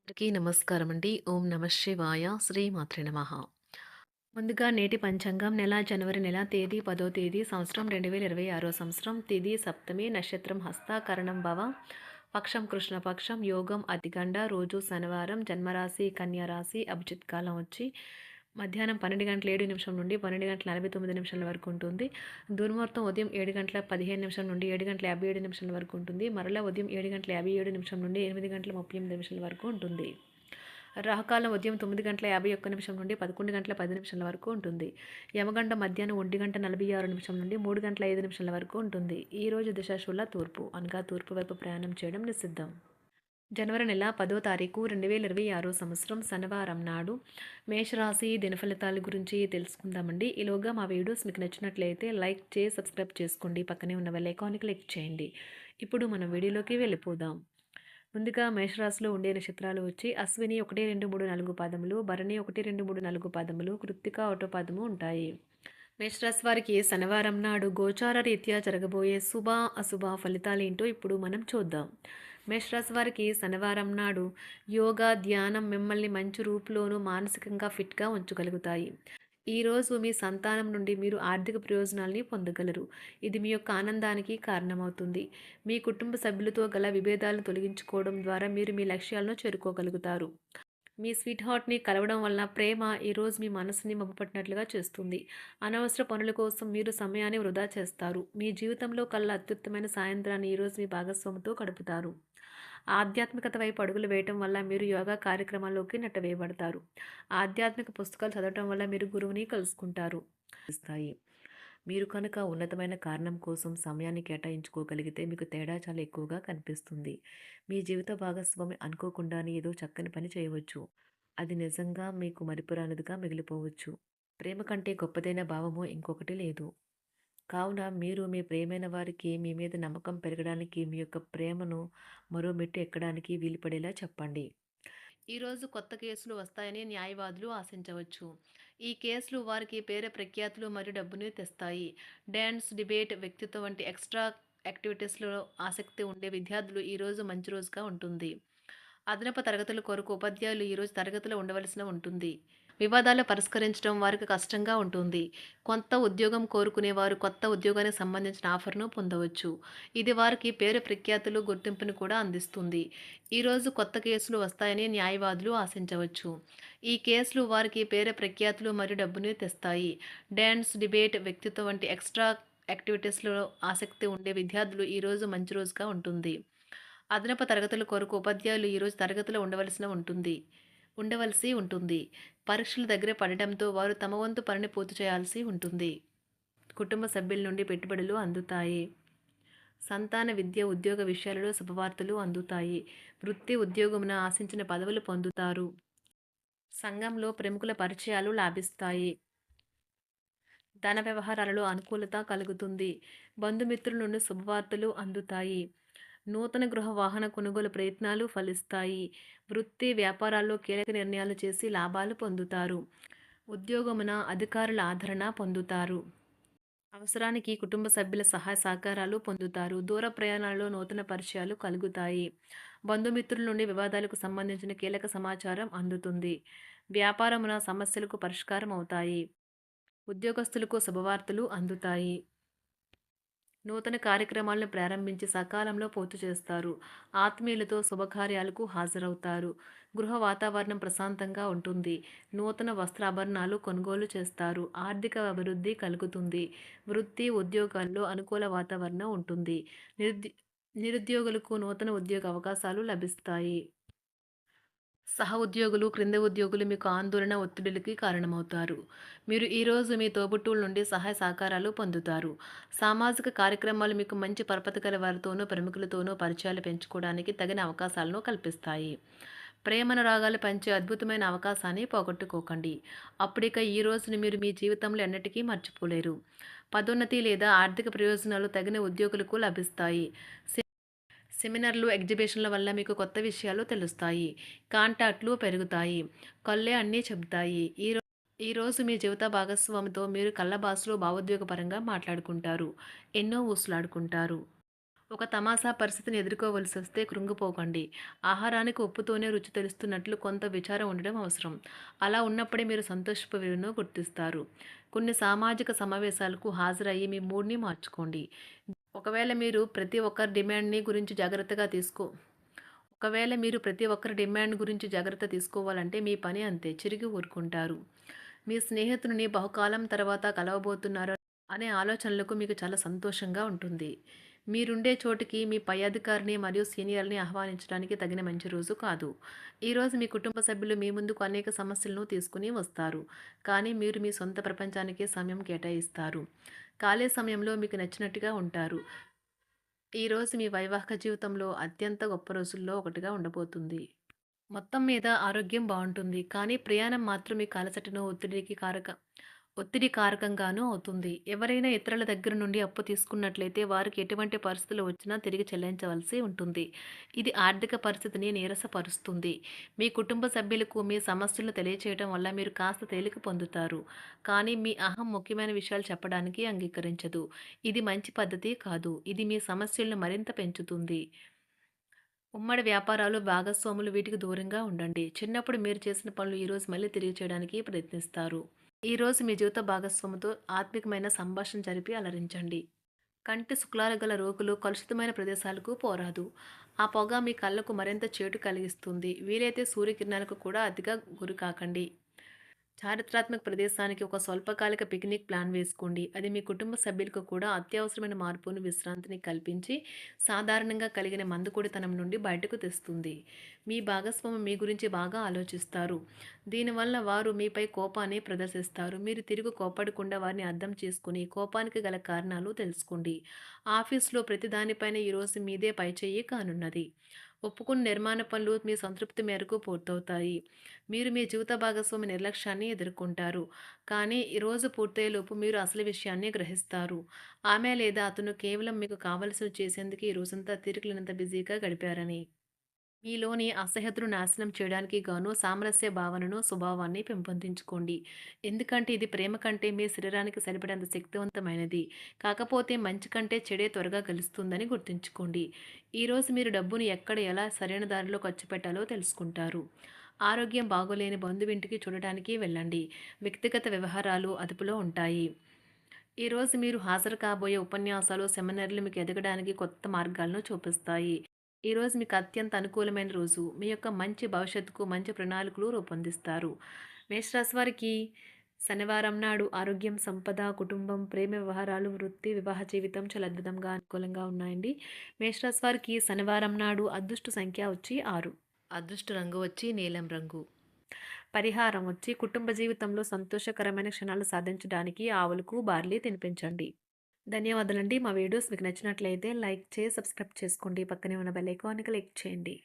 అందరికీ నమస్కారం అండి. ఓం నమ శివాయ. శ్రీమాత్రే నమః. ముందుగా నేటి పంచాంగం నెల జనవరి నెల తేదీ 10వ తేదీ సంవత్సరం 2026 సంవత్సరం తిథి సప్తమి నక్షత్రం హస్త కరణం భవ పక్షం కృష్ణపక్షం యోగం అతిగండ రోజు శనివారం జన్మరాశి కన్యా రాశి అభిజిత్ కాలం వచ్చి మధ్యాహ్నం 12:07 నుండి 12:49 వరకు ఉంటుంది. దుర్ముహూర్తం ఉదయం 7:15 నుండి 7:57 వరకు ఉంటుంది. మరలా ఉదయం 7:57 నుండి 8:38 వరకు ఉంటుంది. రాహుకాలం ఉదయం 9:51 నుండి 11:10 వరకు ఉంటుంది. యమగండం మధ్యాహ్నం 1:46 నుండి 3:05 వరకు ఉంటుంది. ఈ రోజు దిశాశూల తూర్పు అనగా తూర్పు వైపు ప్రయాణం చేయడం నిషిద్ధం. జనవరి నెల 10వ తారీఖు 2026 సంవత్సరం శనివారం నాడు మేషరాశి దినఫలితాల గురించి తెలుసుకుందామండి. ఈలోగా మా వీడియోస్ మీకు నచ్చినట్లయితే లైక్ చేసి సబ్స్క్రైబ్ చేసుకోండి. పక్కనే ఉన్న బెల్ ఐకాన్ని క్లిక్ చేయండి. ఇప్పుడు మనం వీడియోలోకి వెళ్ళిపోదాం. ముందుగా మేషరాశిలో ఉండే నక్షత్రాలు వచ్చి అశ్విని 1, 2, 3, 4 పాదములు, భరణి 1, 2, 3, 4 పాదములు, కృత్తిక 1 పాదము ఉంటాయి. మేషరాశి వారికి శనివారం నాడు గోచార రీత్యా జరగబోయే శుభ అశుభ ఫలితాలు ఏంటో ఇప్పుడు మనం చూద్దాం. మేషరాశి వారికి శనివారం నాడు యోగా ధ్యానం మిమ్మల్ని మంచి రూపులోనూ మానసికంగా ఫిట్గా ఉంచగలుగుతాయి. ఈరోజు మీ సంతానం నుండి మీరు ఆర్థిక ప్రయోజనాల్ని పొందగలరు. ఇది మీ యొక్క ఆనందానికి కారణమవుతుంది. మీ కుటుంబ సభ్యులతో గల విభేదాలను తొలగించుకోవడం ద్వారా మీరు మీ లక్ష్యాలను చేరుకోగలుగుతారు. మీ స్వీట్ హార్ట్ని కలవడం వల్ల ప్రేమ ఈరోజు మీ మనసుని మభ్యపెట్టినట్లుగా చేస్తుంది. అనవసర పనుల కోసం మీరు సమయాన్ని వృధా చేస్తారు. మీ జీవితంలో కల్లా అత్యుత్తమైన సాయంత్రాన్ని ఈరోజు మీ భాగస్వామితో గడుపుతారు. ఆధ్యాత్మికత వైపు అడుగులు వేయటం వల్ల మీరు యోగా కార్యక్రమాల్లోకి నెట్టవేయబడతారు. ఆధ్యాత్మిక పుస్తకాలు చదవటం వల్ల మీరు గురువుని కలుసుకుంటారు. ఇస్తాయి. మీరు కనుక ఉన్నతమైన కారణం కోసం సమయాన్ని కేటాయించుకోగలిగితే మీకు తేడా చాలా ఎక్కువగా కనిపిస్తుంది. మీ జీవిత భాగస్వామి అనుకోకుండానే ఏదో చక్కని పని చేయవచ్చు. అది నిజంగా మీకు మరిపురానిదిగా మిగిలిపోవచ్చు. ప్రేమ కంటే గొప్పదైన భావము ఇంకొకటి లేదు. కావున మీరు మీ ప్రియమైన వారికి మీ మీద నమ్మకం పెరగడానికి మీ యొక్క ప్రేమను మరో మెట్టు ఎక్కడానికి వీలుపడేలా చెప్పండి. ఈరోజు కొత్త కేసులు వస్తాయని న్యాయవాదులు ఆశించవచ్చు. ఈ కేసులు వారికి పేరు ప్రఖ్యాతులు మరియు డబ్బుని తెస్తాయి. డ్యాన్స్ డిబేట్ వ్యక్తిత్వం వంటి ఎక్స్ట్రా యాక్టివిటీస్లో ఆసక్తి ఉండే విద్యార్థులు ఈరోజు మంచి రోజుగా ఉంటుంది. అదనపు తరగతుల కొరకు ఉపాధ్యాయులు ఈరోజు తరగతిలో ఉండవలసిన ఉంటుంది. వివాదాలు పరిష్కరించడం వారికి కష్టంగా ఉంటుంది. కొత్త ఉద్యోగం కోరుకునేవారు కొత్త ఉద్యోగానికి సంబంధించిన ఆఫర్ను పొందవచ్చు. ఇది వారికి పేరు ప్రఖ్యాతులు గుర్తింపును కూడా అందిస్తుంది. ఈరోజు కొత్త కేసులు వస్తాయని న్యాయవాదులు ఆశించవచ్చు. ఈ కేసులు వారికి పేరు ప్రఖ్యాతులు మరియు డబ్బుని తెస్తాయి. డ్యాన్స్ డిబేట్ వ్యక్తిత్వం వంటి ఎక్స్ట్రా యాక్టివిటీస్లో ఆసక్తి ఉండే విద్యార్థులు ఈరోజు మంచి రోజుగా ఉంటుంది. అదనపు తరగతుల కొరకు ఉపాధ్యాయులు ఈరోజు తరగతిలో ఉండవలసి ఉంటుంది. పరీక్షలు దగ్గర పడటంతో వారు తమ వంతు పనిని పూర్తి చేయాల్సి ఉంటుంది. కుటుంబ సభ్యుల నుండి పెట్టుబడులు అందుతాయి. సంతాన విద్య ఉద్యోగ విషయాలలో శుభవార్తలు అందుతాయి. వృత్తి ఉద్యోగమున ఆశించిన పదవులు పొందుతారు. సంఘంలో ప్రముఖుల పరిచయాలు లాభిస్తాయి. ధన వ్యవహారాలలో అనుకూలత కలుగుతుంది. బంధుమిత్రుల నుండి శుభవార్తలు అందుతాయి. నూతన గృహ వాహన కొనుగోలు ప్రయత్నాలు ఫలిస్తాయి. వృత్తి వ్యాపారాల్లో కీలక నిర్ణయాలు చేసి లాభాలు పొందుతారు. ఉద్యోగమున అధికారుల ఆదరణ పొందుతారు. అవసరానికి కుటుంబ సభ్యుల సహాయ సహకారాలు పొందుతారు. దూర ప్రయాణాలలో నూతన పరిచయాలు కలుగుతాయి. బంధుమిత్రుల నుండి వివాదాలకు సంబంధించిన కీలక సమాచారం అందుతుంది. వ్యాపారమున సమస్యలకు పరిష్కారం అవుతాయి. ఉద్యోగస్తులకు శుభవార్తలు అందుతాయి. నూతన కార్యక్రమాలను ప్రారంభించి సకాలంలో పూర్తి చేస్తారు. ఆత్మీయులతో శుభకార్యాలకు హాజరవుతారు. గృహ వాతావరణం ప్రశాంతంగా ఉంటుంది. నూతన వస్త్రాభరణాలు కొనుగోలు చేస్తారు. ఆర్థిక అభివృద్ధి కలుగుతుంది. వృత్తి ఉద్యోగాల్లో అనుకూల వాతావరణం ఉంటుంది. నిరుద్యోగులకు నూతన ఉద్యోగ అవకాశాలు లభిస్తాయి. సహ ఉద్యోగులు, క్రింద ఉద్యోగులు మీకు ఆందోళన, ఒత్తిడులకి కారణమవుతారు. మీరు ఈరోజు మీ తోబుట్టువుల నుండి సహాయ సహకారాలు పొందుతారు. సామాజిక కార్యక్రమాలు మీకు మంచి పరపతి గల వారితోనూ, ప్రముఖులతోనూ పరిచయాలు పెంచుకోవడానికి తగిన అవకాశాలను కల్పిస్తాయి. ప్రేమానురాగాలు పంచే అద్భుతమైన అవకాశాన్ని పోగొట్టుకోకండి. అప్పుడిక ఈ రోజుని మీరు మీ జీవితంలో ఎన్నటికీ మర్చిపోలేరు. పదోన్నతి లేదా ఆర్థిక ప్రయోజనాలు తగిన ఉద్యోగులకు లభిస్తాయి. సెమినార్లు, ఎగ్జిబిషన్ల వల్ల మీకు కొత్త విషయాలు తెలుస్తాయి. కాంటాక్ట్లు పెరుగుతాయి. కళ్ళే అన్నీ చెబుతాయి. ఈరోజు మీ జీవిత భాగస్వామితో మీరు కళ్ళ భాషలో భావోద్వేగపరంగా మాట్లాడుకుంటారు. ఎన్నో ఊసులాడుకుంటారు. ఒక తమాషా పరిస్థితిని ఎదుర్కోవలసొస్తే కృంగిపోకండి. ఆహారానికి ఉప్పుతోనే రుచి తెలుస్తున్నట్లు కొంత విచారం ఉండడం అవసరం. అలా ఉన్నప్పుడే మీరు సంతోషపు విలువను గుర్తిస్తారు. కొన్ని సామాజిక సమావేశాలకు హాజరయ్యి మీ మూడ్‌ని మార్చుకోండి. ఒకవేళ మీరు ప్రతి ఒక్కరి డిమాండ్‌ని గురించి జాగ్రత్తగా తీసుకో ఒకవేళ మీరు ప్రతి ఒక్కరి డిమాండ్ గురించి జాగ్రత్త తీసుకోవాలంటే మీ పని అంతే. చిరిగి ఊరుకుంటారు. మీ స్నేహితుడిని బహుకాలం తర్వాత కలవబోతున్నారు అనే ఆలోచనలకు మీకు చాలా సంతోషంగా ఉంటుంది. మీరుండే చోటికి మీ పై అధికారిని మరియు సీనియర్‌ని ఆహ్వానించడానికి తగిన మంచి రోజు కాదు. ఈరోజు మీ కుటుంబ సభ్యులు మీ ముందుకు అనేక సమస్యలను తీసుకుని వస్తారు. కానీ మీరు మీ సొంత ప్రపంచానికే సమయం కేటాయిస్తారు. ఖాళీ సమయంలో మీకు నచ్చినట్టుగా ఉంటారు. ఈరోజు మీ వైవాహిక జీవితంలో అత్యంత గొప్ప రోజుల్లో ఒకటిగా ఉండబోతుంది. మొత్తం మీద ఆరోగ్యం బావుంటుంది. కానీ ప్రయాణం మాత్రం మీకు అలసటను, ఒత్తిడి కారకంగానూ అవుతుంది. ఎవరైనా ఇతరుల దగ్గర నుండి అప్పు తీసుకున్నట్లయితే వారికి ఎటువంటి పరిస్థితులు వచ్చినా తిరిగి చెల్లించవలసి ఉంటుంది. ఇది ఆర్థిక పరిస్థితిని నీరసపరుస్తుంది. మీ కుటుంబ సభ్యులకు మీ సమస్యలను తెలియచేయడం వల్ల మీరు కాస్త తేలిక పొందుతారు. కానీ మీ అహం ముఖ్యమైన విషయాలు చెప్పడానికి అంగీకరించదు. ఇది మంచి పద్ధతి కాదు. ఇది మీ సమస్యలను మరింత పెంచుతుంది. ఉమ్మడి వ్యాపారాలు, భాగస్వాములు వీటికి దూరంగా ఉండండి. చిన్నప్పుడు మీరు చేసిన పనులు ఈరోజు మళ్ళీ తిరిగి చేయడానికి ప్రయత్నిస్తారు. ఈరోజు మీ జీవిత భాగస్వామితో ఆత్మికమైన సంభాషణ జరిపి అలరించండి. కంటి శుక్లాలు గల రోగులు కలుషితమైన ప్రదేశాలకు పోరాదు. ఆ పొగ మీ కళ్ళకు మరింత చేటు కలిగిస్తుంది. వీలైతే సూర్యకిరణాలకు కూడా అతిగా గురికాకండి. చారిత్రాత్మక ప్రదేశానికి ఒక స్వల్పకాలిక పిక్నిక్ ప్లాన్ వేసుకోండి. అది మీ కుటుంబ సభ్యులకు కూడా అత్యవసరమైన మార్పును, విశ్రాంతిని కల్పించి సాధారణంగా కలిగిన మందుకొడితనం నుండి బయటకు తెస్తుంది. మీ భాగస్వామి మీ గురించి బాగా ఆలోచిస్తారు. దీనివల్ల వారు మీపై కోపాన్ని ప్రదర్శిస్తారు. మీరు తిరిగి కోపడకుండా వారిని అర్థం చేసుకుని కోపానికి గల కారణాలు తెలుసుకోండి. ఆఫీస్లో ప్రతి దానిపైన ఈరోజు మీదే పైచేయి కానున్నది. ఒప్పుకున్న నిర్మాణ పనులు మీ సంతృప్తి మేరకు పూర్తవుతాయి. మీరు మీ జీవిత భాగస్వామి నిర్లక్ష్యాన్ని ఎదుర్కొంటారు. కానీ ఈ రోజు పూర్తయ్యేలోపు మీరు అసలు విషయాన్ని గ్రహిస్తారు. ఆమె లేదా అతను కేవలం మీకు కావలసినవి చేసేందుకు ఈ రోజంతా తీరికలేనంత బిజీగా గడిపారని. మీలోని అసహ్యతను నాశనం చేయడానికి గాను సామరస్య భావనను, స్వభావాన్ని పెంపొందించుకోండి. ఎందుకంటే ఇది ప్రేమ కంటే మీ శరీరానికి సరిపడేంత శక్తివంతమైనది. కాకపోతే మంచి కంటే చెడే త్వరగా గెలుస్తుందని గుర్తుంచుకోండి. ఈరోజు మీరు డబ్బును ఎక్కడ ఎలా సరైన దారిలో ఖర్చు పెట్టాలో తెలుసుకుంటారు. ఆరోగ్యం బాగోలేని బంధువింటికి చూడటానికి వెళ్ళండి. వ్యక్తిగత వ్యవహారాలు అదుపులో ఉంటాయి. ఈరోజు మీరు హాజరు కాబోయే ఉపన్యాసాలు, సెమినార్లు మీకు ఎదగడానికి కొత్త మార్గాలను చూపిస్తాయి. ఈరోజు మీకు అత్యంత అనుకూలమైన రోజు. మీ యొక్క మంచి భవిష్యత్తుకు మంచి ప్రణాళికలు రూపొందిస్తారు. మేషరాశి వారికి శనివారం నాడు ఆరోగ్యం, సంపద, కుటుంబం, ప్రేమ వ్యవహారాలు, వృత్తి, వివాహ జీవితం చాలా అద్భుతంగా అనుకూలంగా ఉన్నాయండి. మేషరాశి వారికి శనివారం నాడు అదృష్ట సంఖ్య వచ్చి 6. అదృష్ట రంగు వచ్చి నీలం రంగు. పరిహారం వచ్చి కుటుంబ జీవితంలో సంతోషకరమైన క్షణాలు సాధించడానికి ఆవులకు బార్లీ తినిపించండి. ధన్యవాదాలండి. మా వీడియోస్ మీకు నచ్చినట్లయితే లైక్ చేసి, సబ్స్క్రైబ్ చేసుకోండి. పక్కనే ఉన్న బెల్ ఐకాన్‌ని క్లిక్ చేయండి.